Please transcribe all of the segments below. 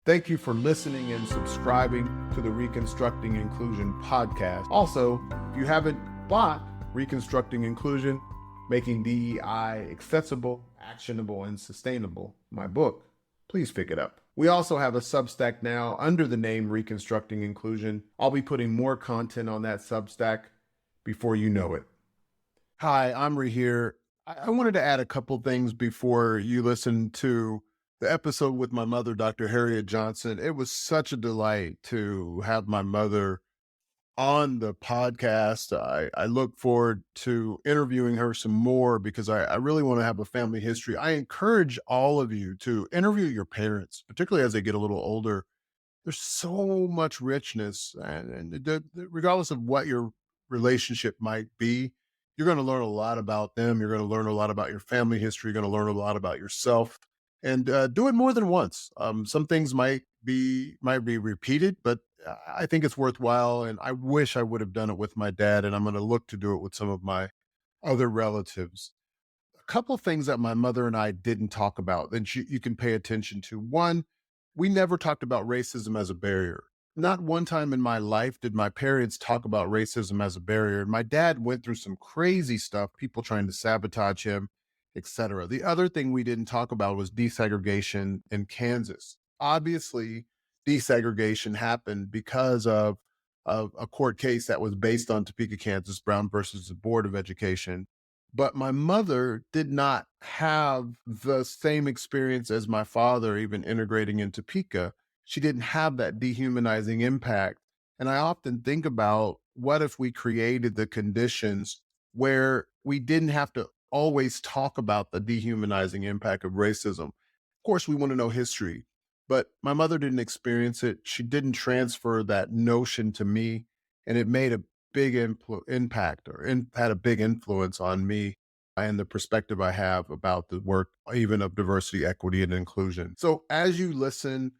Thank you for listening and subscribing to the Reconstructing Inclusion podcast. Also, if you haven't bought Reconstructing Inclusion, Making DEI Accessible, Actionable, and Sustainable, my book, please pick it up. We also have a Substack now under the name Reconstructing Inclusion. I'll be putting more content on that Substack before you know it. Hi, Omri here. I wanted to add a couple things before you listen to the episode with my mother, Dr. Harriett Johnson. It was such a delight to have my mother on the podcast. I look forward to interviewing her some more because I really want to have a family history. I encourage all of you to interview your parents, particularly as they get a little older. There's so much richness, and regardless of what your relationship might be, you're going to learn a lot about them. You're going to learn a lot about your family history. You're going to learn a lot about yourself, and do it more than once. Some things might be repeated, but I think it's worthwhile. And I wish I would have done it with my dad, and I'm going to look to do it with some of my other relatives. A couple of things that my mother and I didn't talk about that you can pay attention to. One, we never talked about racism as a barrier. Not one time in my life did my parents talk about racism as a barrier. And my dad went through some crazy stuff, people trying to sabotage him, etc. The other thing we didn't talk about was desegregation in Kansas. Obviously, desegregation happened because of a court case that was based on Topeka, Kansas, Brown versus the Board of Education. But my mother did not have the same experience as my father, even integrating in Topeka. She didn't have that dehumanizing impact. And I often think about what if we created the conditions where we didn't have to always talk about the dehumanizing impact of racism. Of course, we want to know history, but my mother didn't experience it. She didn't transfer that notion to me, and it made a big impact had a big influence on me and the perspective I have about the work, even of diversity, equity, and inclusion. So as you listen,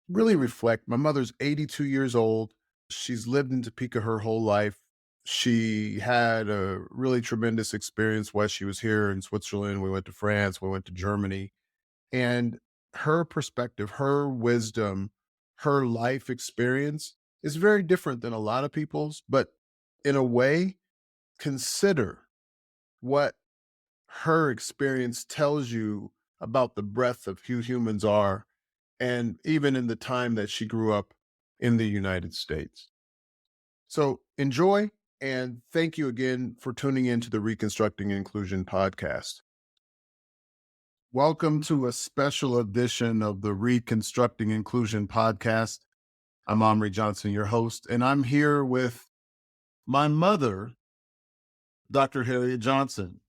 really reflect. My mother's 82 years old. She's lived in Topeka her whole life. She had a really tremendous experience while she was here in Switzerland. We went to France, we went to Germany, and her perspective, her wisdom, her life experience is very different than a lot of people's, but in a way, consider what her experience tells you about the breadth of who humans are, and even in the time that she grew up in the United States. So enjoy, and thank you again for tuning in to the Reconstructing Inclusion podcast. Welcome to a special edition of the Reconstructing Inclusion podcast. I'm Omri Johnson, your host, and I'm here with my mother, Dr. Harriett Johnson.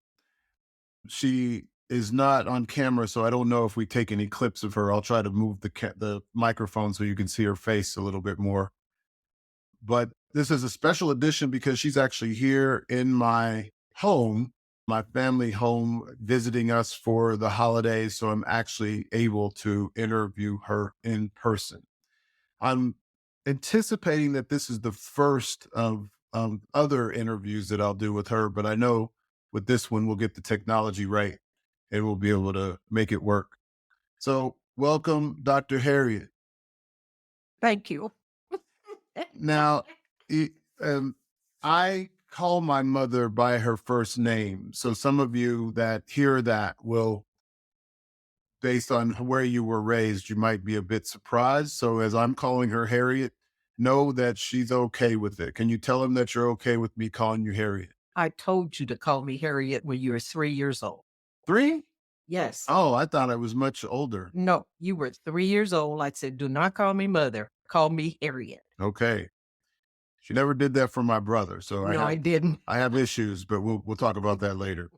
She is not on camera, so I don't know if we take any clips of her. I'll try to move the microphone so you can see her face a little bit more. But this is a special edition because she's actually here in my home, my family home, visiting us for the holidays. So I'm actually able to interview her in person. I'm anticipating that this is the first of other interviews that I'll do with her, but I know with this one, we'll get the technology right and we'll be able to make it work. So welcome, Dr. Harriett. Thank you. Now, I call my mother by her first name. So some of you that hear that will, based on where you were raised, you might be a bit surprised. So as I'm calling her Harriett, know that she's okay with it. Can you tell him that you're okay with me calling you Harriett? I told you to call me Harriet when you were 3 years old. 3? Yes. Oh, I thought I was much older. No, you were 3 years old. I said, do not call me mother. Call me Harriet. Okay. She never did that for my brother. So I didn't. I have issues, but we'll talk about that later.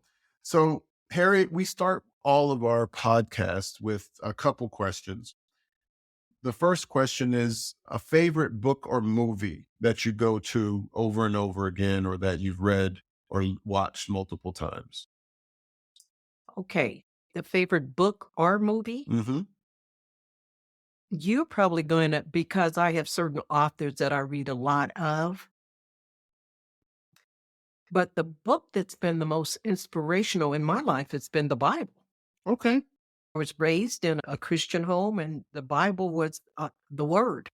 So Harriet, we start all of our podcasts with a couple questions. The first question is a favorite book or movie that you go to over and over again, or that you've read or watched multiple times. Okay. The favorite book or movie? Mm-hmm. You're probably going to, because I have certain authors that I read a lot of. But the book that's been the most inspirational in my life has been the Bible. Okay. I was raised in a Christian home, and the Bible was the word.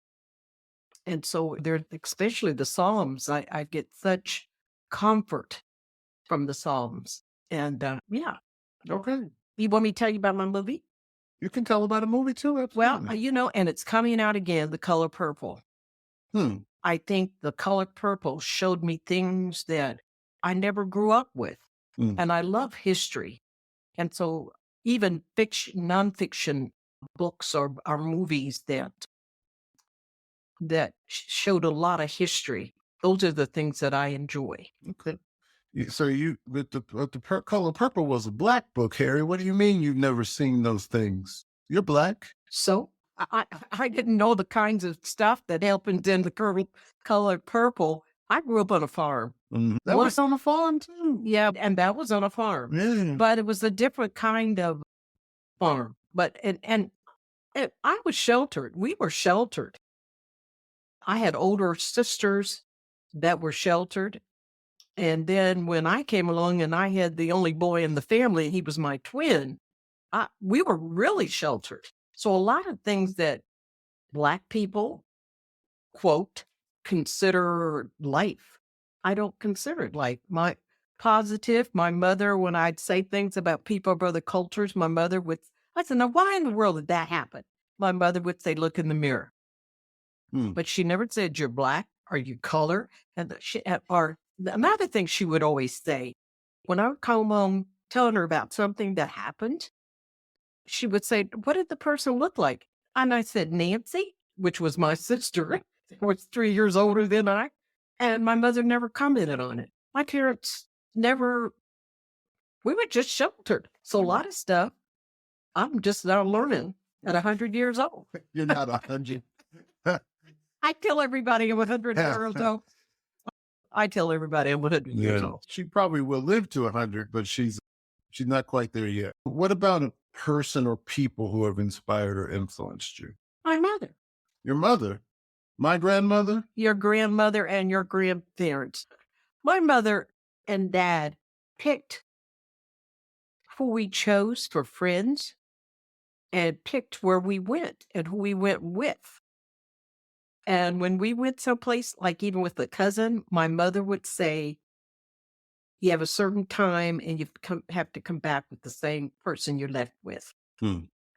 And so there, especially the Psalms, I get such comfort from the Psalms. And yeah. Okay. You want me to tell you about my movie? You can tell about a movie too. Well, Absolutely. and it's coming out again, The Color Purple. Hmm. I think The Color Purple showed me things that I never grew up with. Mm. And I love history. And so even nonfiction books or movies that showed a lot of history, those are the things that I enjoy. Okay. So Color Purple was a black book, Harry. What do you mean you've never seen those things? You're black. So I didn't know the kinds of stuff that happens in The Color Purple. I grew up on a farm. That was on a farm too. Yeah, and that was on a farm. Yeah. But it was a different kind of farm. But and I was sheltered. We were sheltered. I had older sisters that were sheltered. And then when I came along and I had the only boy in the family, he was my twin, we were really sheltered. So a lot of things that Black people, quote, consider life, I don't consider it life. My mother, when I'd say things about people of other cultures, I said, now why in the world did that happen? My mother would say, look in the mirror. But she never said, you're Black or you color. Or another thing she would always say, when I would come home telling her about something that happened, she would say, what did the person look like? And I said, Nancy, which was my sister, who was 3 years older than I. And my mother never commented on it. My parents never, we were just sheltered. So a lot of stuff, I'm just now learning at 100 years old. You're not 100. I tell everybody I'm 100 years old. I tell everybody I'm 100 years old. She probably will live to 100, but she's not quite there yet. What about a person or people who have inspired or influenced you? My mother. Your mother? My grandmother? Your grandmother and your grandparents. My mother and dad picked who we chose for friends and picked where we went and who we went with. And when we went someplace, like even with a cousin, my mother would say, you have a certain time and you have to come back with the same person you left with.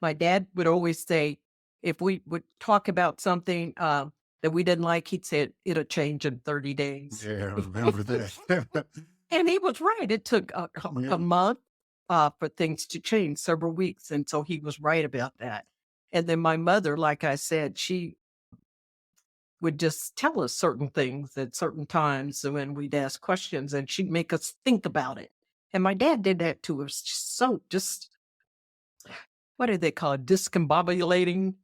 My dad would always say, if we would talk about something that we didn't like, he'd say, it'll change in 30 days. Yeah, I remember that. And he was right. It took a month for things to change, several weeks. And so he was right about that. And then my mother, like I said, she would just tell us certain things at certain times when we'd ask questions, and she'd make us think about it. And my dad did that to us. So just, what do they call it? Discombobulating.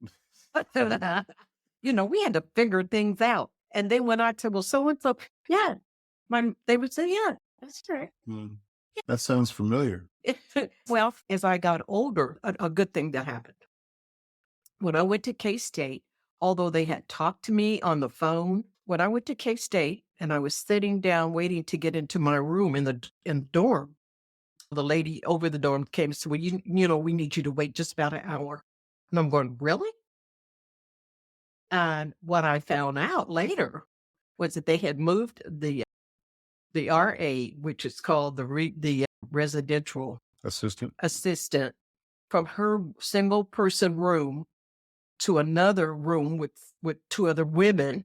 We had to figure things out. And then when I said, well, so-and-so, yeah, they would say, yeah, that's right. That sounds familiar. Well, as I got older, a good thing that happened. When I went to K-State, although they had talked to me on the phone, when I went to K-State and I was sitting down waiting to get into my room in the dorm, the lady over the dorm came and said, well, we need you to wait just about an hour. And I'm going, really? And what I found out later was that they had moved the RA, which is called the residential assistant, from her single person room to another room with two other women,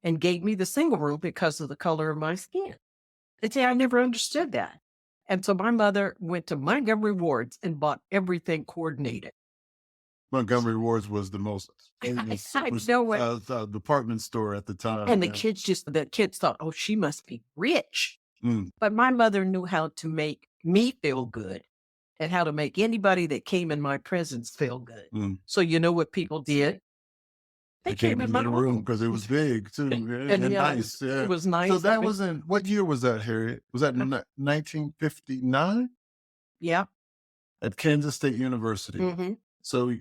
and gave me the single room because of the color of my skin. And see, I never understood that. And so my mother went to Montgomery Ward's and bought everything coordinated. Montgomery Ward's was the most famous department store at the time. And the kids thought, oh, she must be rich. But my mother knew how to make me feel good and how to make anybody that came in my presence feel good. So you know what people did? They came in my room because it was big too, and nice. Yeah. It was nice. So that was in what year was that, Harriet? Was that 1959? Yeah, at Kansas State University. So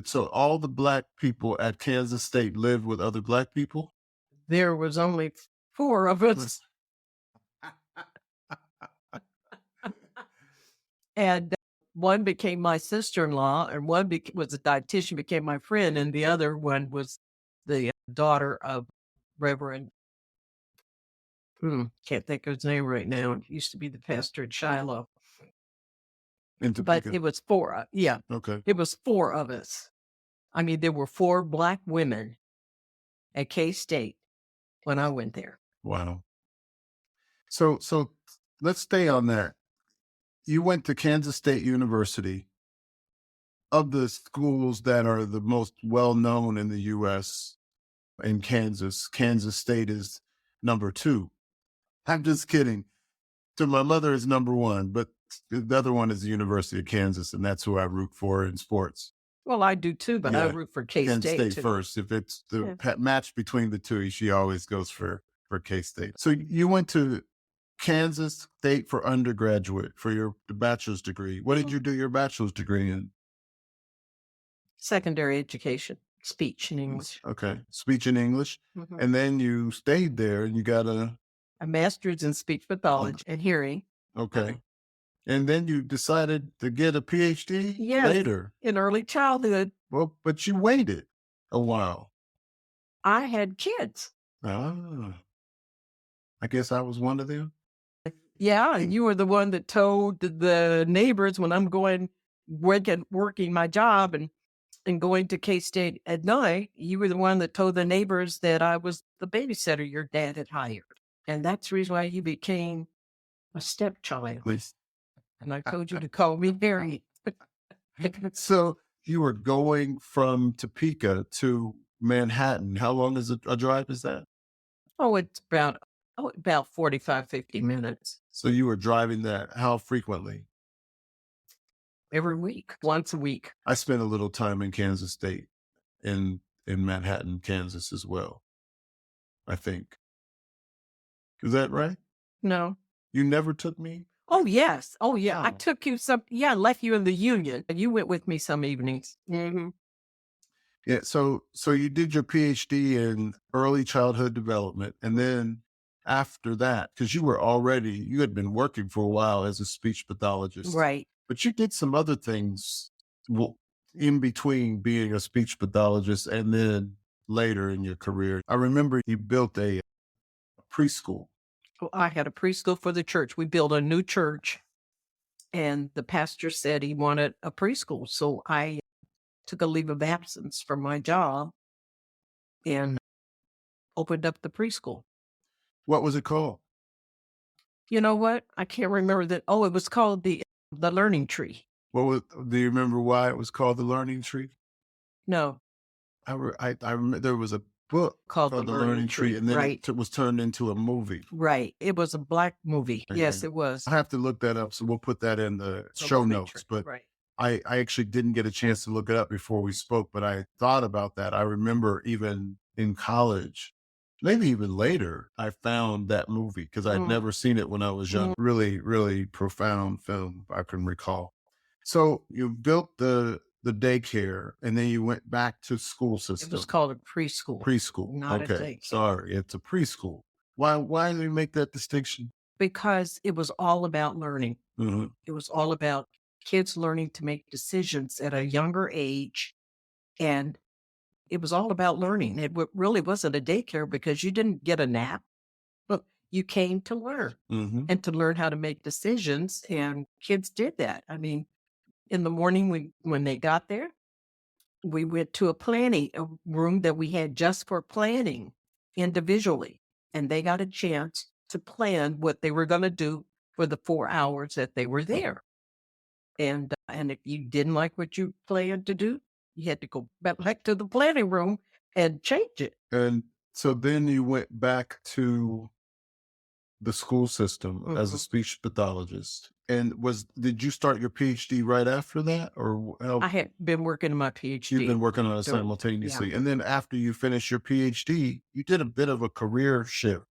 so all the Black people at Kansas State lived with other Black people. There was only 4 of us. And one became my sister-in-law, and one was a dietitian, became my friend, and the other one was the daughter of Reverend. Can't think of his name right now. He used to be the pastor at Shiloh. In But Topeka. it was four. Yeah, Okay. it was four of us. I mean, there were four Black women at K-State when I went there. Wow. So let's stay on that. You went to Kansas State University. Of the schools that are the most well known in the U.S. in Kansas, Kansas State is number 2. I'm just kidding. So my mother is number 1, but the other one is the University of Kansas, and that's who I root for in sports. Well, I do too, but I Yeah, root for Kansas K-State State too. first. If it's the Yeah. match between the two, she always goes for K-State. So you went to Kansas State for undergraduate for your bachelor's degree. What did you do your bachelor's degree in? Secondary education, speech and English. Okay, speech and English. Mhm. And then you stayed there and you got A master's in speech pathology and hearing. okay. And then you decided to get a Ph.D. Yes, later. in early childhood. Well, but you waited a while. I had kids. Ah, I guess I was one of them. Yeah, and you were the one that told the neighbors when I'm going working my job and going to K-State at night, you were the one that told the neighbors that I was the babysitter your dad had hired. And that's the reason why you became a stepchild. Please. And I told you to call me Harriet. So you were going from Topeka to Manhattan. How long is a drive is that? Oh, it's about 45, 50 minutes So you were driving that how frequently? every week, once a week. I spent a little time in Kansas State in Manhattan, Kansas as well. I think. Is that right? No. You never took me? Oh, yes. Oh, yeah. I Oh. took you I left you in the Union and you went with me some evenings. Mm-hmm. Yeah. So you did your PhD in early childhood development. And then after that, because you had been working for a while as a speech pathologist. Right. But you did some other things in between being a speech pathologist and then later in your career. I remember you built a preschool. Well, I had a preschool for the church. We built a new church and the pastor said he wanted a preschool. So I took a leave of absence from my job and opened up the preschool. What was it called? You know what? I can't remember that. Oh, it was called the Learning Tree. Do you remember why it was called the Learning Tree? No. I remember there was a book Called The Learning Tree, and then right. it was turned into a movie. Right. It was a Black movie. Yes, it was. I have to look that up, so we'll put that in the show notes. But right. I actually didn't get a chance to look it up before we spoke, but I thought about that. I remember even in college, maybe even later, I found that movie because I'd never seen it when I was young. Really, really profound film I can recall. So you built the daycare and then you went back to school system. It was called a preschool. Preschool. Not a Okay. daycare. Sorry. It's a preschool. Why do you make that distinction? Because it was all about learning. Mm-hmm. It was all about kids learning to make decisions at a younger age. And it was all about learning. It really wasn't a daycare because you didn't get a nap, but you came to learn and to learn how to make decisions. And kids did that. I mean, in the morning when they got there, we went to a room that we had just for planning individually. And they got a chance to plan what they were going to do for the 4 hours that they were there. And if you didn't like what you planned to do, you had to go back to the planning room and change it. And so then you went back to the school system as a speech pathologist. And did you start your PhD right after that? Or I had been working on my PhD. You've been working on it simultaneously. Yeah. And then after you finished your PhD, you did a bit of a career shift.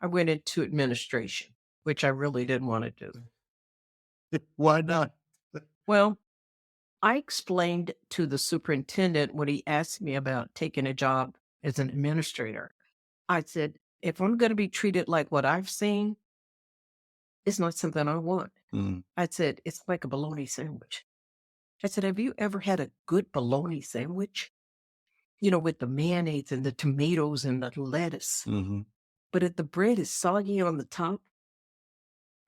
I went into administration, which I really didn't want to do. Why not? Well, I explained to the superintendent when he asked me about taking a job as an administrator. I said, if I'm going to be treated like what I've seen, it's not something I want. Mm. I said, it's like a bologna sandwich. I said, have you ever had a good bologna sandwich? You know, with the mayonnaise and the tomatoes and the lettuce. Mm-hmm. But if the bread is soggy on the top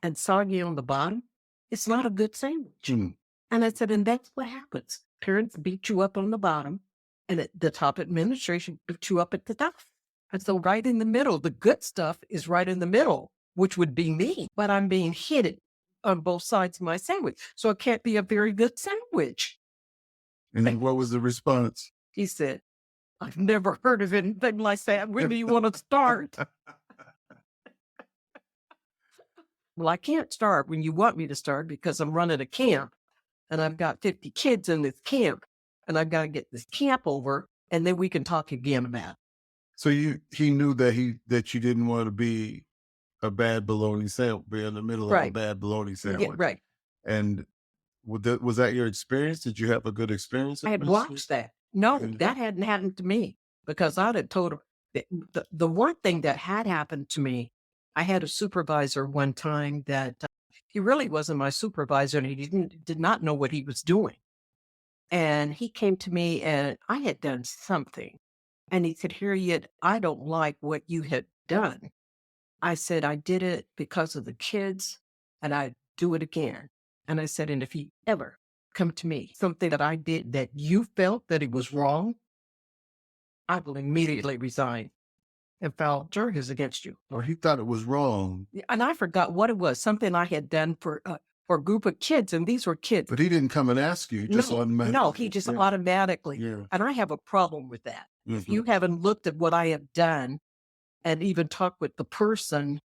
and soggy on the bottom, it's not a good sandwich. Mm. And I said, and that's what happens. Parents beat you up on the bottom, and at the top administration beat you up at the top. And so right in the middle, the good stuff is right in the middle, which would be me, but I'm being hit on both sides of my sandwich. So it can't be a very good sandwich. And then what was the response? He said, I've never heard of anything like that. Where do you want to start? Well, I can't start when you want me to start because I'm running a camp and I've got 50 kids in this camp and I've got to get this camp over and then we can talk again about it. So he knew that you didn't want to be a bad bologna sandwich, be in the middle of a bad bologna sandwich. Yeah, right. And was that your experience? Did you have a good experience? I had watched that. No, that hadn't happened to me because I'd have told him the one thing that had happened to me, I had a supervisor one time that he really wasn't my supervisor and he did not know what he was doing. And he came to me and I had done something. And he said, Harriet, I don't like what you had done. I said, I did it because of the kids and I'd do it again. And I said, and if you ever come to me, something that I did that you felt that it was wrong, I will immediately resign and file charges against you. Or he thought it was wrong. And I forgot what it was, something I had done for a group of kids. And these were kids. But he didn't come and ask you, just automatically. No, he just automatically. Yeah. And I have a problem with that. Mm-hmm. If you haven't looked at what I have done and even talked with the person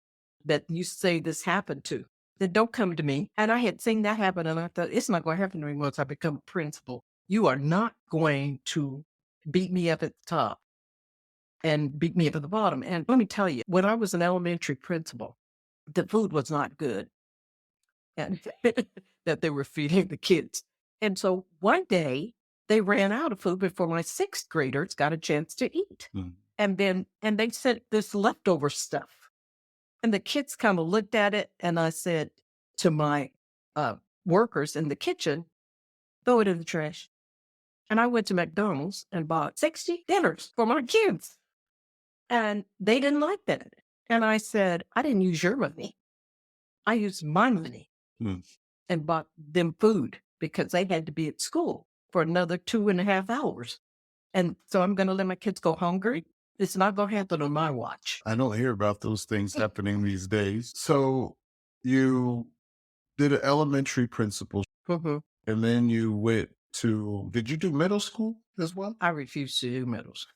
that you say this happened to, then don't come to me. And I had seen that happen and I thought, it's not going to happen to me once I become a principal. You are not going to beat me up at the top and beat me up at the bottom. And let me tell you, when I was an elementary principal, the food was not good and that they were feeding the kids. And so one day they ran out of food before my sixth graders got a chance to eat. Mm. And they sent this leftover stuff. And the kids kind of looked at it and I said to my workers in the kitchen, throw it in the trash. And I went to McDonald's and bought 60 dinners for my kids. And they didn't like that. And I said, I didn't use your money. I used my money and bought them food because they had to be at school for another 2.5 hours. And so I'm going to let my kids go hungry. It's not going to happen on my watch. I don't hear about those things happening these days. So you did an elementary principal and then you went did you do middle school as well? I refused to do middle school.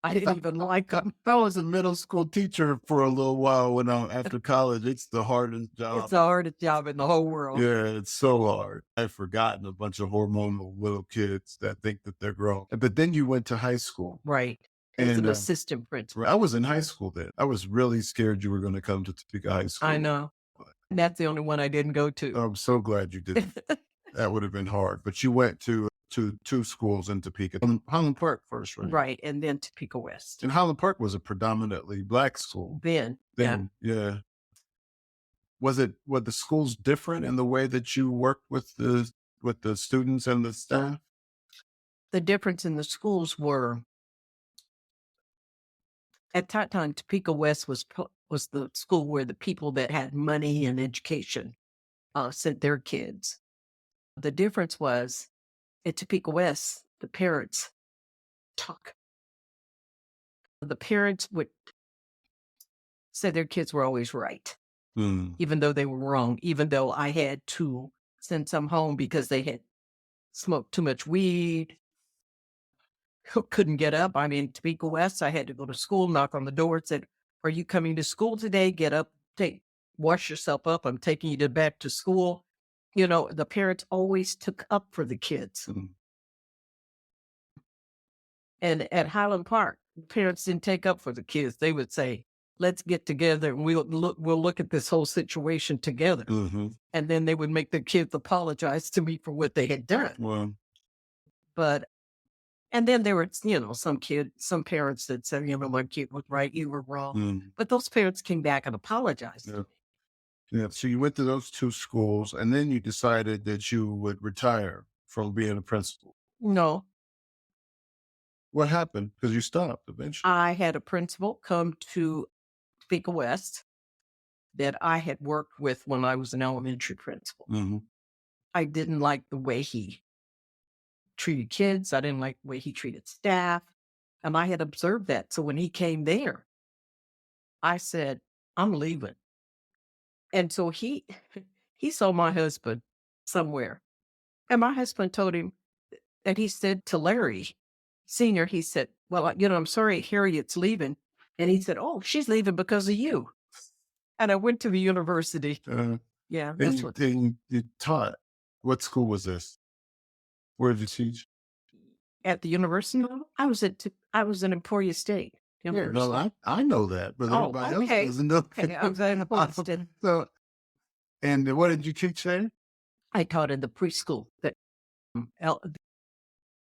I didn't even like them. I was a middle school teacher for a little while after college. It's the hardest job. It's the hardest job in the whole world. Yeah, it's so hard. I've forgotten a bunch of hormonal little kids that think that they're grown. But then you went to high school. Right. As an assistant principal. I was in high school then. I was really scared you were going to come to Topeka High School. I know. That's the only one I didn't go to. I'm so glad you didn't. That would have been hard. But you went to two schools in Topeka. Highland Park first, right? Right, and then Topeka West. And Highland Park was a predominantly Black school. Then yeah. Was the schools different in the way that you worked with the students and the staff? The difference in the schools were, at that time, Topeka West was the school where the people that had money and education sent their kids. The difference was, at Topeka West, the parents talk. The parents would say their kids were always right, even though they were wrong, even though I had to send some home because they had smoked too much weed, couldn't get up. I mean, Topeka West, I had to go to school, knock on the door and said, are you coming to school today? Get up, wash yourself up. I'm taking you back to school. You know, the parents always took up for the kids. And at Highland Park, parents didn't take up for the kids. They would say, let's get together and we'll look at this whole situation together. And then they would make the kids apologize to me for what they had done. Well, and then there were, some parents that said, my kid was right, you were wrong. But those parents came back and apologized to me. Yeah. So you went to those two schools and then you decided that you would retire from being a principal. No, What happened? Because you stopped eventually. I had a principal come to Topeka West that I had worked with when I was an elementary principal. Mm-hmm. I didn't like the way he treated kids. I didn't like the way he treated staff. And I had observed that. So when he came there, I said, I'm leaving. And so he saw my husband somewhere. And my husband told him, and he said to Larry Sr., he said, well, I'm sorry, Harriet's leaving. And he said, oh, she's leaving because of you. And I went to the university. Yeah, that's what. And you taught. What school was this? Where did you teach? At the university level, I was in Emporia State University. No, I know that, but everybody else doesn't know. Okay, I was in Boston. So, and what did you teach there? I taught in the preschool, the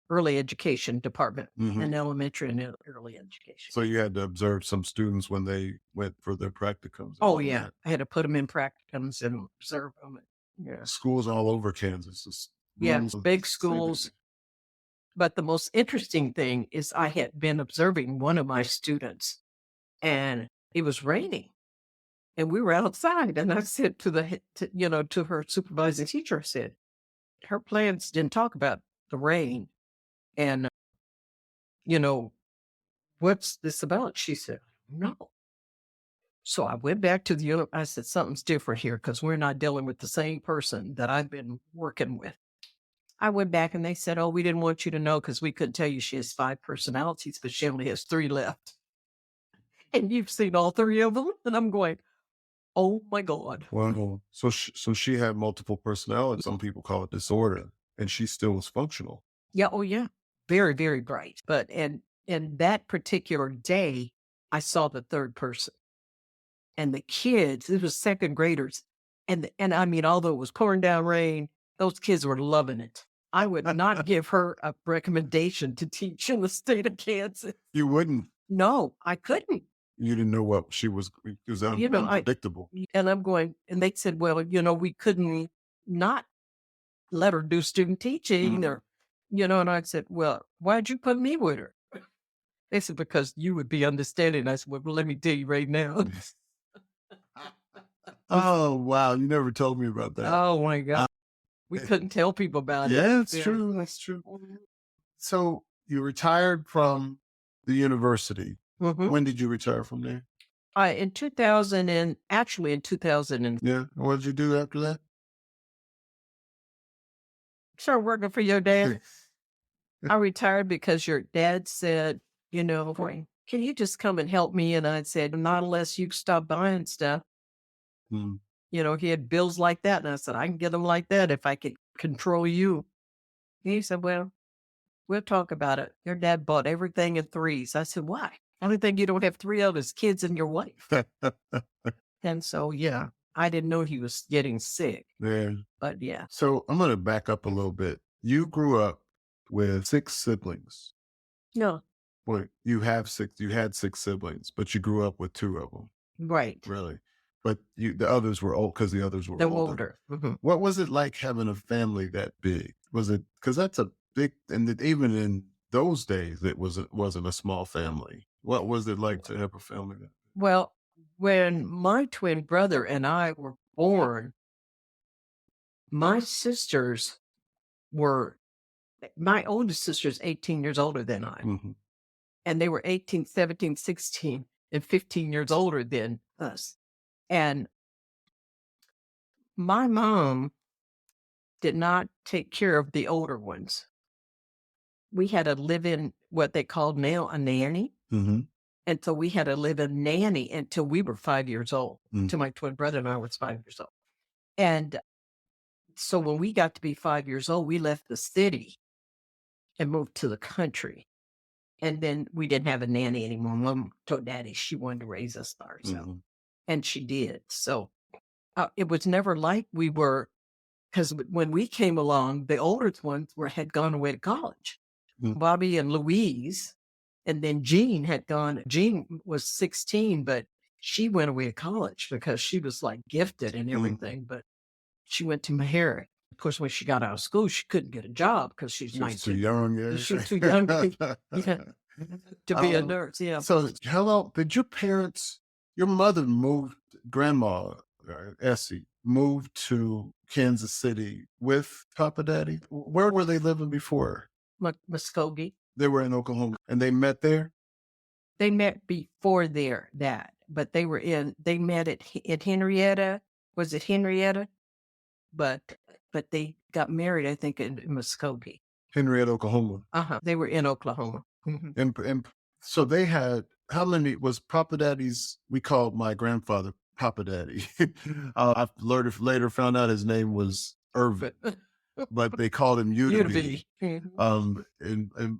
early education department, and elementary and early education. So you had to observe some students when they went for their practicums. Oh yeah, I had to put them in practicums and observe them. Yeah, schools all over Kansas. Big schools. But the most interesting thing is I had been observing one of my students, and it was raining, and we were outside. And I said to her supervising teacher, I said, her plans didn't talk about the rain, and what's this about? She said, no. So I went back to the I said, something's different here because we're not dealing with the same person that I've been working with. I went back and they said, oh, we didn't want you to know because we couldn't tell you she has 5 personalities, but she only has 3 left. And you've seen all 3 of them. And I'm going, oh my God. Wow. So she had multiple personalities. Some people call it disorder, and she still was functional. Yeah. Oh yeah. Very, very bright. But, and that particular day, I saw the 3rd person. And the kids, it was 2nd graders. And I mean, although it was pouring down rain, those kids were loving it. I would not give her a recommendation to teach in the state of Kansas. You wouldn't? No, I couldn't. You didn't know what she was. It was unpredictable. And I'm going, and they said, well, we couldn't not let her do student teaching or, and I said, well, why'd you put me with her? They said, because you would be understanding. I said, well, let me tell you right now. Oh, wow. You never told me about that. Oh, my God. We couldn't tell people about it. Yeah, that's true. That's true. So you retired from the university. When did you retire from there? In 2000 and actually in 2000. Yeah. What did you do after that? Started working for your dad. I retired because your dad said, can you just come and help me? And I said, not unless you stop buying stuff. He had bills like that. And I said, I can get them like that if I could control you. And he said, well, we'll talk about it. Your dad bought everything in 3s. I said, why? Only thing you don't have 3 of is kids and your wife. And so, yeah, I didn't know he was getting sick. Yeah. But yeah. So I'm going to back up a little bit. You grew up with 6 siblings. No. Well, you had 6 siblings, but you grew up with 2 of them. Right. Really? But the others were old because the others were older. What was it like having a family that big? Was it, because that's a big, and even in those days, it wasn't a small family. What was it like to have a family that big? Well, when my twin brother and I were born, my sisters my oldest sister's 18 years older than I. And they were 18, 17, 16, and 15 years older than us. And my mom did not take care of the older ones. We had to live in what they called now a nanny. And so we had to live in nanny until we were 5 years old. Until my twin brother and I was 5 years old. And so when we got to be 5 years old, we left the city and moved to the country. And then we didn't have a nanny anymore. Mom told Daddy she wanted to raise us by herself. And she did. So it was never like we were, because when we came along, the older ones had gone away to college. Bobby and Louise, and then Jean was 16, but she went away to college because she was like gifted and everything, but she went to Harriett. Of course, when she got out of school, she couldn't get a job because she's She 19. was too young. Yeah. She was too young to be a nurse. Yeah. So, hello, did your parents, your mother moved, grandma, Essie, moved to Kansas City with Papa Daddy? Where were they living before? Muskogee. They were in Oklahoma and they met there? They met before but they met at Henrietta. Was it Henrietta? But they got married, I think, in Muskogee. Henrietta, Oklahoma. They were in Oklahoma. Mm-hmm. And so they had, how many was Papa Daddy's? We called my grandfather Papa Daddy. I later found out his name was Irvin, but they called him Udeby. In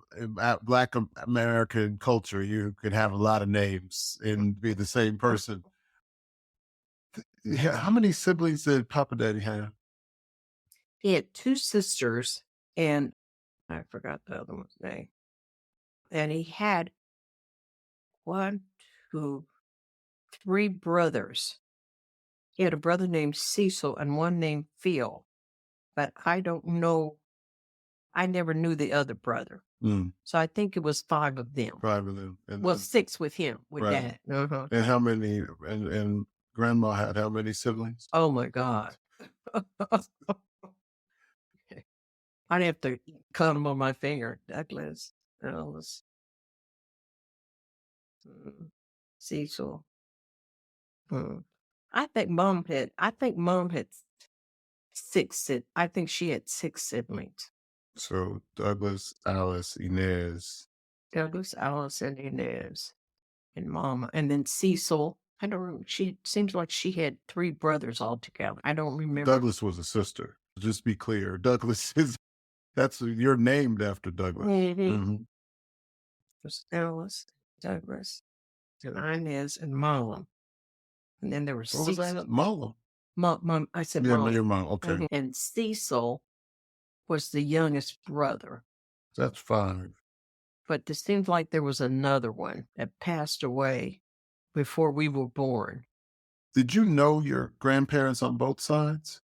Black American culture, you could have a lot of names and be the same person. How many siblings did Papa Daddy have? He had 2 sisters, and I forgot the other one's name. And he had 1, 2, 3 brothers. He had a brother named Cecil and one named Phil, but I don't know. I never knew the other brother. So I think it was 5 of them. 5 of them. And 6 with him, with right. Dad. And how many, and grandma had how many siblings? Oh my God. I'd have to count them on my finger. Douglas, Alice, Cecil. I think mom had 6. I think she had 6 siblings. So Douglas, Alice, Inez. Douglas, Alice, and Inez, and Mama, and then Cecil. I don't remember. Seems like she had 3 brothers altogether. I don't remember. Douglas was a sister. Just be clear. Douglas you're named after Douglas. There's Alice, Douglas, and Inez, and Mama. And then there were 6. What was that? Mama. Mom, I said yeah, Mama. Your mom. Okay. And Cecil was the youngest brother. That's 5. But it seems like there was another one that passed away before we were born. Did you know your grandparents on both sides?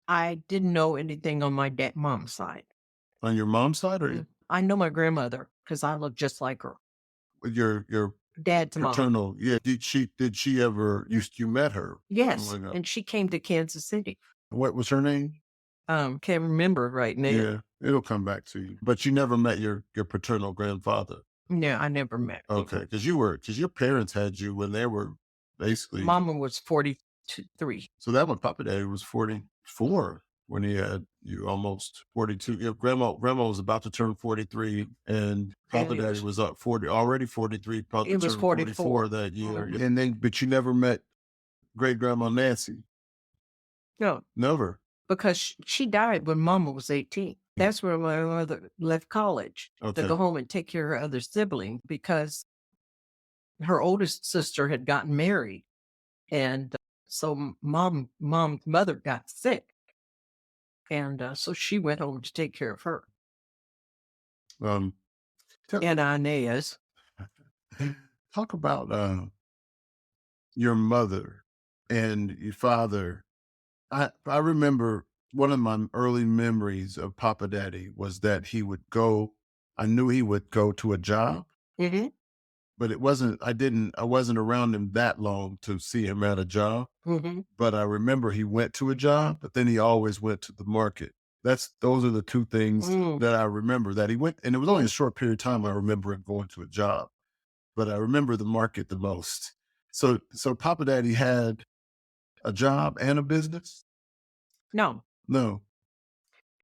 I didn't know anything on my mom's side. On your mom's side, or I know my grandmother because I look just like her. Your dad's paternal, mom. Yeah. Did she ever? You met her? Yes, and she came to Kansas City. What was her name? Can't remember right now. Yeah, it'll come back to you. But you never met your paternal grandfather. No, I never met. Okay, because your parents had you when they were basically. Mama was 43. So that one, Papa Daddy was 44 when he had you, almost 42. Yeah, grandma was about to turn 43, and Papa Daddy was up 40, already 43. It was 44 that year, and then but you never met great grandma Nancy. No, never. Because she died when Mama was 18. That's when my mother left college to go home and take care of her other sibling because her oldest sister had gotten married. And so mom's mother got sick. And so she went home to take care of her. And Inez. Talk about your mother and your father. I remember one of my early memories of Papa Daddy was that I knew he would go to a job, but I wasn't around him that long to see him at a job. But I remember he went to a job, but then he always went to the market. Those are the 2 things that I remember that he went, and it was only a short period of time I remember him going to a job, but I remember the market the most. So Papa Daddy had a job and a business? No.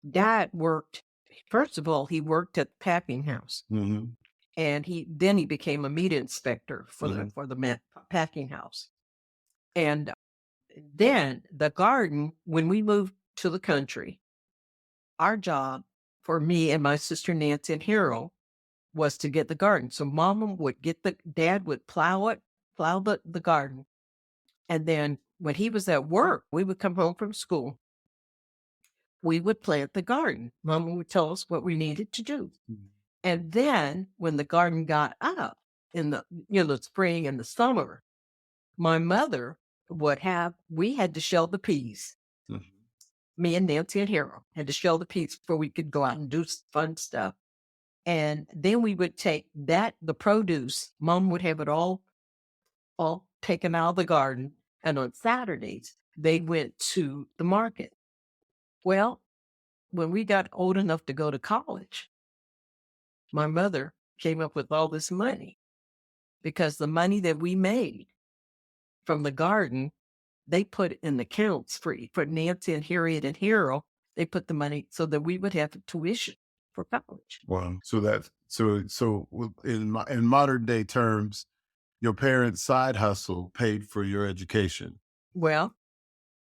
Dad worked, first of all, he worked at the packing house. And then he became a meat inspector for the packing house. And then the garden, when we moved to the country, our job for me and my sister Nancy and Harold was to get the garden. So Mama would Dad would plow the garden. And then when he was at work, we would come home from school. We would plant the garden. Mama would tell us what we needed to do. And then when the garden got up in the spring and the summer, my mother we had to shell the peas. Mhm. Me and Nancy and Harold had to shell the peas before we could go out and do fun stuff. And then we would take the produce, Mom would have it all taken out of the garden. And on Saturdays, they went to the market. Well, when we got old enough to go to college, my mother came up with all this money because the money that we made from the garden, they put in accounts for Nancy and Harriet and Harold. They put the money so that we would have tuition for college. Wow. So in modern day terms, your parents' side hustle paid for your education. Well,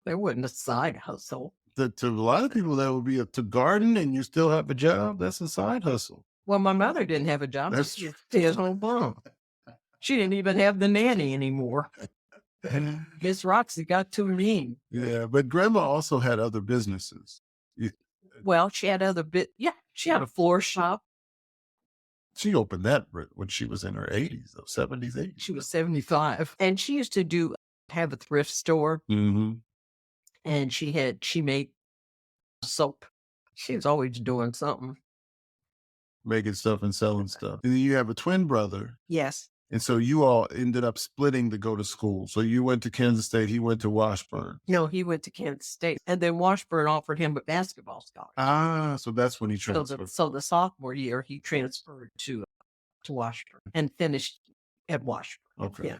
there wasn't a side hustle. To a lot of people, that would be to garden and you still have a job. That's a side hustle. Well, my mother didn't have a job. That's She was a stay-at-home mom. She didn't even have the nanny anymore. Miss Roxy got too mean. Yeah, but grandma also had other businesses. Well, she had she had a floor shop. She opened that when she was in her 80s, 70s, 80s. She was 75. And she used to have a thrift store. Mm-hmm. And she made soap. She was always doing something. Making stuff and selling stuff. And then you have a twin brother. Yes. And so you all ended up splitting to go to school. So you went to Kansas State, he went to Washburn. No, he went to Kansas State. And then Washburn offered him a basketball scholarship. Ah, so that's when he transferred. So the sophomore year, he transferred to Washburn and finished at Washburn. Okay. Yeah.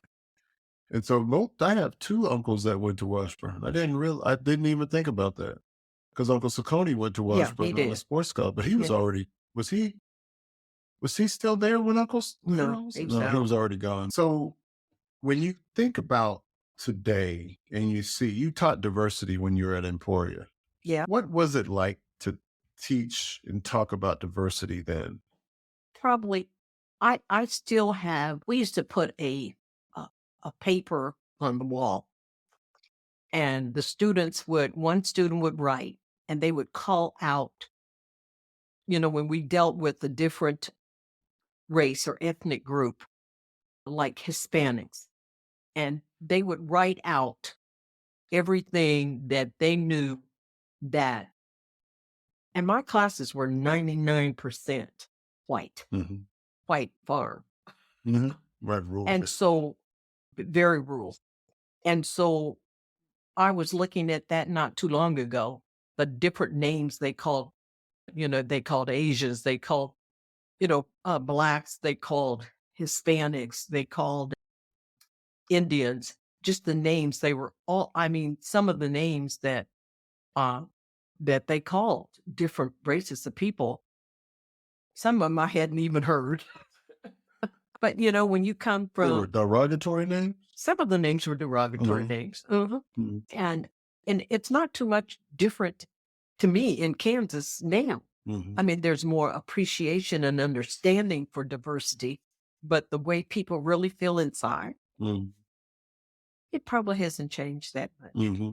And so I have two uncles that went to Washburn. I didn't even think about that. Because Uncle Saccone went to Washburn on a sports club, but he was already, was he still there when Uncle's? No, he was already gone. So when you think about today and you taught diversity when you were at Emporia. Yeah. What was it like to teach and talk about diversity then? Probably, I still have, we used to put a paper on the wall and one student would write and they would call out, when we dealt with the different race or ethnic group, like Hispanics, and they would write out everything that they knew that, and my classes were 99% white, white farm. Mm-hmm. Right, rural. And so, very rural. And so I was looking at that not too long ago, the different names they called, they called Asians, they called, Blacks, they called Hispanics, they called Indians, just the names. They were some of the names that they called different races of people. Some of them I hadn't even heard. But, when you come from... They were derogatory names? Some of the names were derogatory names. Mm-hmm. And it's not too much different to me in Kansas now. Mm-hmm. I mean, there's more appreciation and understanding for diversity, but the way people really feel inside, it probably hasn't changed that much. Mm-hmm.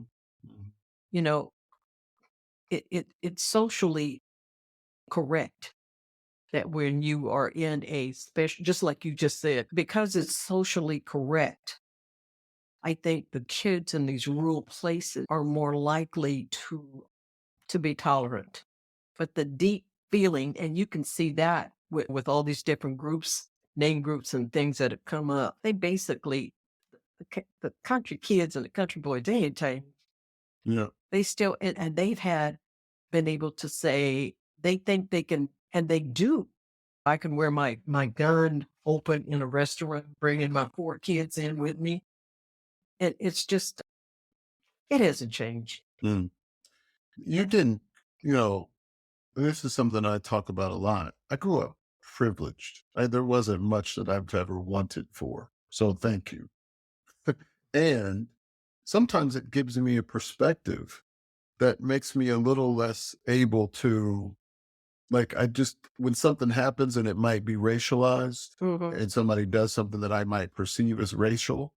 It's socially correct that when you are in a special, just like you just said, because it's socially correct, I think the kids in these rural places are more likely to be tolerant. But the deep feeling, and you can see that with all these different groups, name groups and things that have come up, they basically, the country kids and the country boys, they ain't changed. Yeah. They still, and they've been able to say, they think they can, and they do. I can wear my gun open in a restaurant, bringing my 4 kids in with me. It's just, it hasn't changed. You didn't, this is something I talk about a lot. I grew up privileged. There wasn't much that I've ever wanted for. So thank you. And sometimes it gives me a perspective that makes me a little less able to, when something happens and it might be racialized, and somebody does something that I might perceive as racial,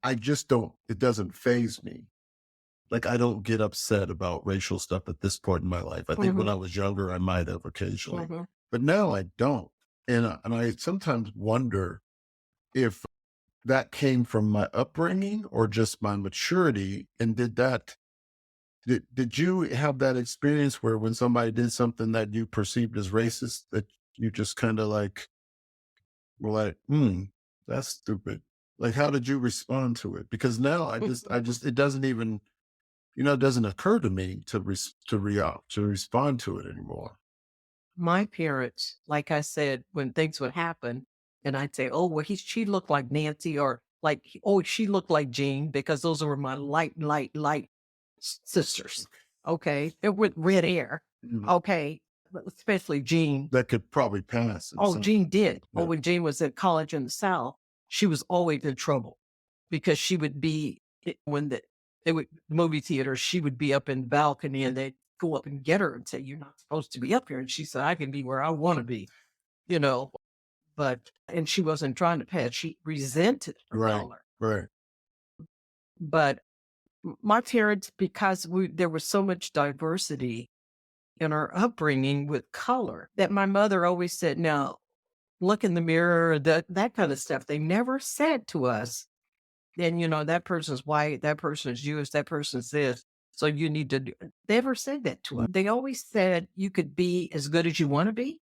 I just don't, it doesn't faze me. I don't get upset about racial stuff at this point in my life. I think when I was younger, I might have occasionally, but now I don't. And I sometimes wonder if that came from my upbringing or just my maturity? And did you have that experience where when somebody did something that you perceived as racist, that you just kind of like were like, that's stupid. Like, how did you respond to it? Because now it doesn't even, it doesn't occur to me to respond to it anymore. My parents, like I said, when things would happen, and I'd say, "Oh, well, she looked like Nancy," or like, "Oh, she looked like Jean," because those were my light sisters. Okay, they're with red hair. Mhm. Okay, but especially Jean. That could probably pass. Oh, Jean did. Yeah. Oh, when Jean was at college in the South, she was always in trouble because she would be when they would movie theater. She would be up in the balcony, and they'd go up and get her and say, "You're not supposed to be up here." And she said, "I can be where I want to be," you know. And she wasn't trying to pass. She resented her Right. color. Right. But my parents, because there was so much diversity in our upbringing with color, that my mother always said, "No, look in the mirror," that kind of stuff. They never said to us, "Then, that person's white, that person's Jewish, that person's this. So you need to do." They never said that to us. They always said you could be as good as you want to be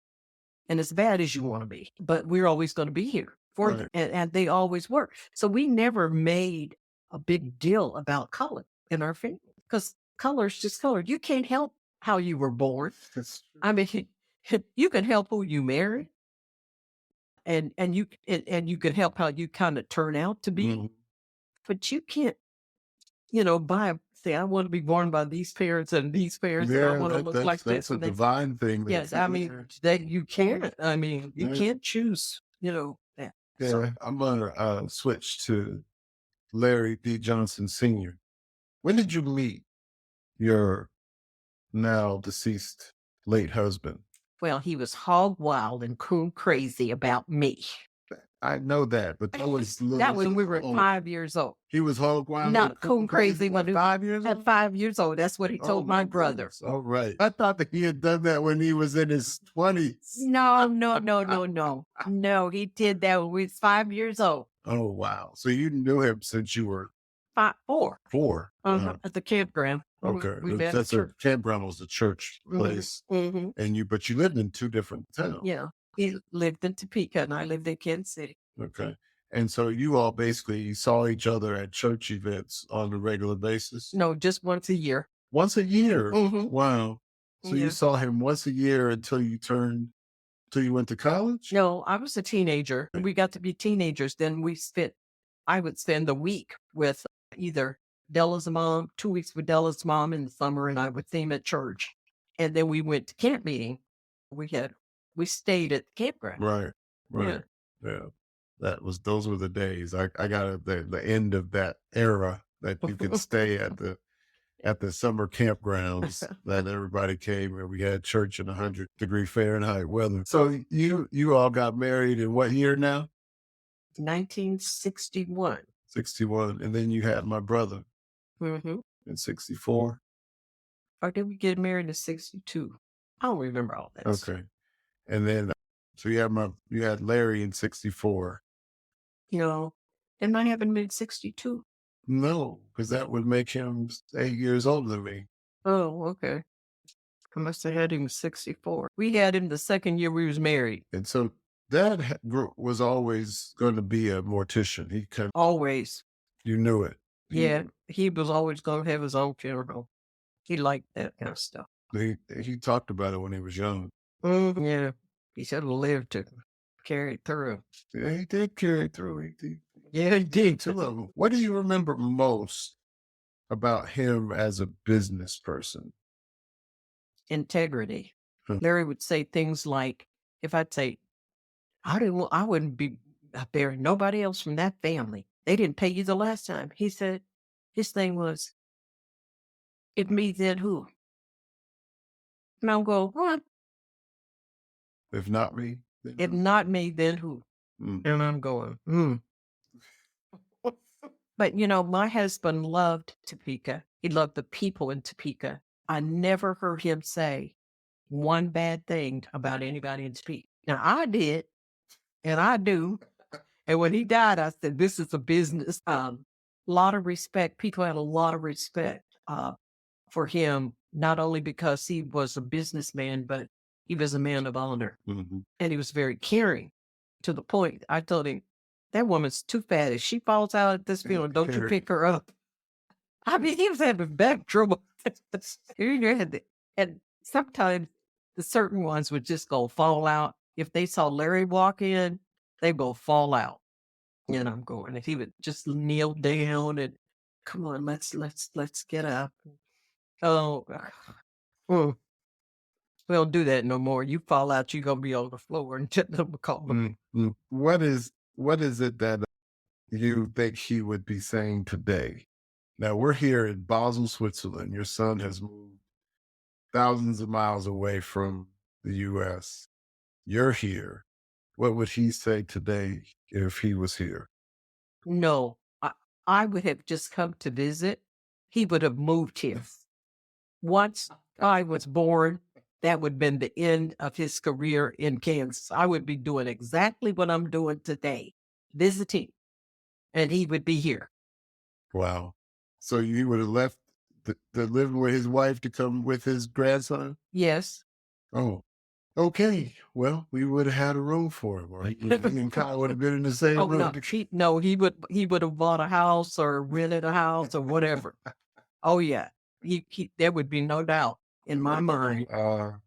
and as bad as you want to be, but we're always going to be here for Right. them. And they always were. So we never made a big deal about color in our family because color is just color. You can't help how you were born. I mean, you can help who you marry. And you can help how you kind of turn out to be, Mhm. but you can't, say, "I want to be born by these parents and these parents, and I Yeah, want to look like that's this." a And divine thing. yes, I mean, that you can't. I mean, you Yeah. can't choose, that. So, Yeah, I'm gonna switch to Larry D. Johnson Sr. When did you meet your now deceased late husband? well, he was hog wild and coon crazy about me. I know that, but that was That was when we were oh, 5 years old. he was hog wild, Not coon crazy when he 5 years at old. 5 years old. That's what he Oh told my brother. goodness. All right, I thought that he had done that when he was in his 20s. No, no, no, no, no. No, he did that when we was 5 years old. Oh wow! So you knew him since you were 4. 4. At the campground. Okay, We met at that's a church. campground was a church place, Mm-hmm. and but you lived in 2 different towns. Yeah. He lived in Topeka and I lived in Kansas City. Okay. And so you all basically saw each other at church events on a regular basis? No, just once a year. Once a year? Mhm. Wow. So you Yeah. saw him once a year until you went to college? No, I was a teenager. We got to be teenagers. Then I would spend the week with either Della's mom, 2 weeks with Della's mom in the summer, and I would see him at church. And then we went to camp meeting. We stayed at the campground. Right. Yeah. Right. Yeah. Those were the days. I got the end of that era that you could stay at the summer campgrounds that everybody came and we had church in 100-degree Fahrenheit weather. So you all got married in what year now? 1961. 61. And then you had my brother Mm-hmm. in 64. Or did we get married in 62? I don't remember all that. Okay. And then so you had Larry in 64. Didn't I have him in 62? No, because that would make him 8 years older than me. Oh, okay. I must have had him in 64. We had him the second year we was married. And so Dad was always going to be a mortician. Always. You knew it. Yeah. He was always going to have his own funeral. He liked that kind of stuff. He talked about it when he was young. Yeah. He should have lived to carry it through. Yeah, he did carry it through. Yeah, he did. What do you remember most about him as a business person? Integrity. Huh. Larry would say things like, if I'd say, I wouldn't be burying nobody else from that family. They didn't pay you the last time. He said, his thing was, if me, then who? And I'll go, what? If not me, then If who? not me, then who? Mm. And I'm going, But, my husband loved Topeka. He loved the people in Topeka. I never heard him say one bad thing about anybody in Topeka. Now, I did, and I do, And when he died, I said, this is a business. Lot of respect. People had a lot of respect for him, not only because he was a businessman, but he was a man of honor. Mm-hmm. And he was very caring, to the point I told him, that woman's too fat. If she falls out at this funeral, don't you pick her up. I mean, he was having back trouble. And sometimes the certain ones would just go fall out. If they saw Larry walk in, they go fall out. And I'm going, and he would just kneel down and, come on, let's get up. Oh, we don't do that no more. You fall out, you're gonna be on the floor and just call them. Mm-hmm. What is it that you think he would be saying today? Now we're here in Basel, Switzerland. Your son has moved thousands of miles away from the U.S. You're here. What would he say today if he was here? No, I would have just come to visit. He would have moved here. Once I was born, that would have been the end of his career in Kansas. I would be doing exactly what I'm doing today, visiting, and he would be here. Wow. So you would have left the living with his wife to come with his grandson? Yes. Oh, okay. Well, we would have had a room for him, or he and Kyle would have been in the same Oh room. no, he would have bought a house or rented a house or whatever. Oh yeah, there would be no doubt in my mind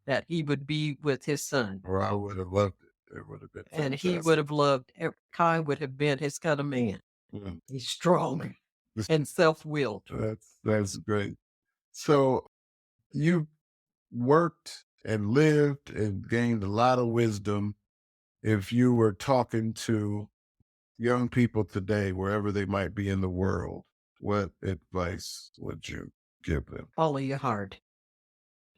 that he would be with his son. Or I would have loved it. It would have been fantastic. And he would have loved. Kai would have been his kind of man. Mm. He's strong and self-willed. That's great. So you worked and lived and gained a lot of wisdom. If you were talking to young people today, wherever they might be in the world, what advice would you give them? Follow your heart.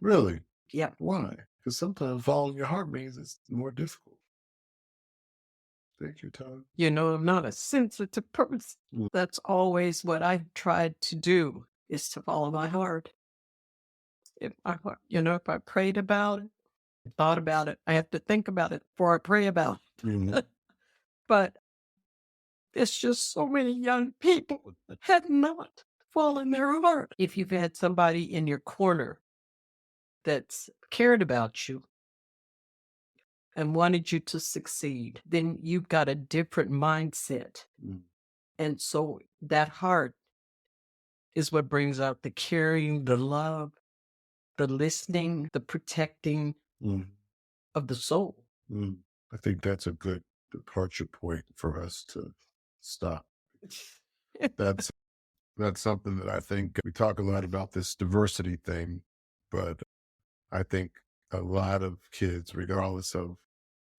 Really? Yeah. Why? Because sometimes following your heart means it's more difficult. Take your time. You know, I'm not a sensitive person. Mm. That's always what I've tried to do, is to follow my heart. If I prayed about it, thought about it, I have to think about it before I pray about it. Mhm. But it's just so many young people have not followed their heart. If you've had somebody in your corner that's cared about you and wanted you to succeed, then you've got a different mindset. Mm. And so that heart is what brings out the caring, the love, the listening, the protecting Mm. of the soul. Mm. I think that's a good departure point for us to stop. That's something that I think we talk a lot about, this diversity thing, but I think a lot of kids, regardless of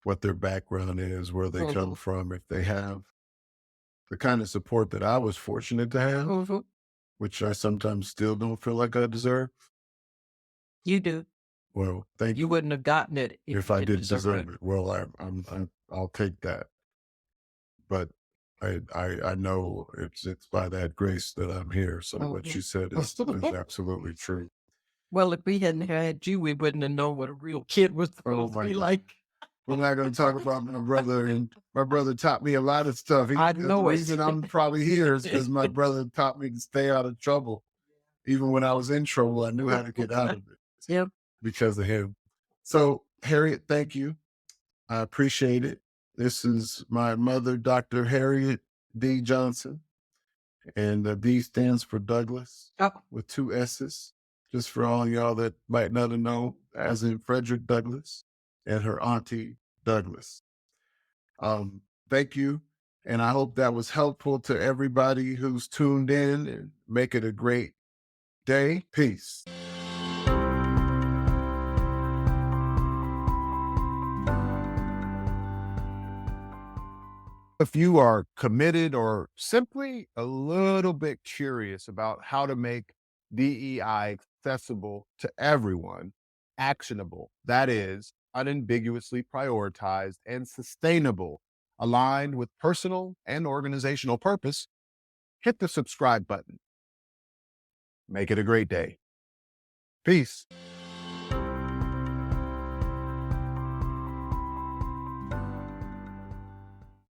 what their background is, where they come from, if they have the kind of support that I was fortunate to have, which I sometimes still don't feel like I deserve. You do. Well, thank you. You wouldn't have gotten it If I did deserve it. Well, I'll take that. But I know it's by that grace that I'm here. So what you said is absolutely true. Well, if we hadn't had you, we wouldn't have known what a real kid was supposed to be like. We're not going to talk about my brother, and my brother taught me a lot of stuff. I know the it. reason I'm probably here is because my brother taught me to stay out of trouble. Even when I was in trouble, I knew how to get out of it. Yep. Because of him. So, Harriet, thank you. I appreciate it. This is my mother, Dr. Harriett D. Johnson, and D stands for Douglas with 2 S's. Just for all y'all that might not know, as in Frederick Douglass, and her auntie Douglas. Thank you. And I hope that was helpful to everybody who's tuned in, and make it a great day. Peace. If you are committed or simply a little bit curious about how to make DEI accessible to everyone, actionable, that is, unambiguously prioritized and sustainable, aligned with personal and organizational purpose, hit the subscribe button. Make it a great day. Peace.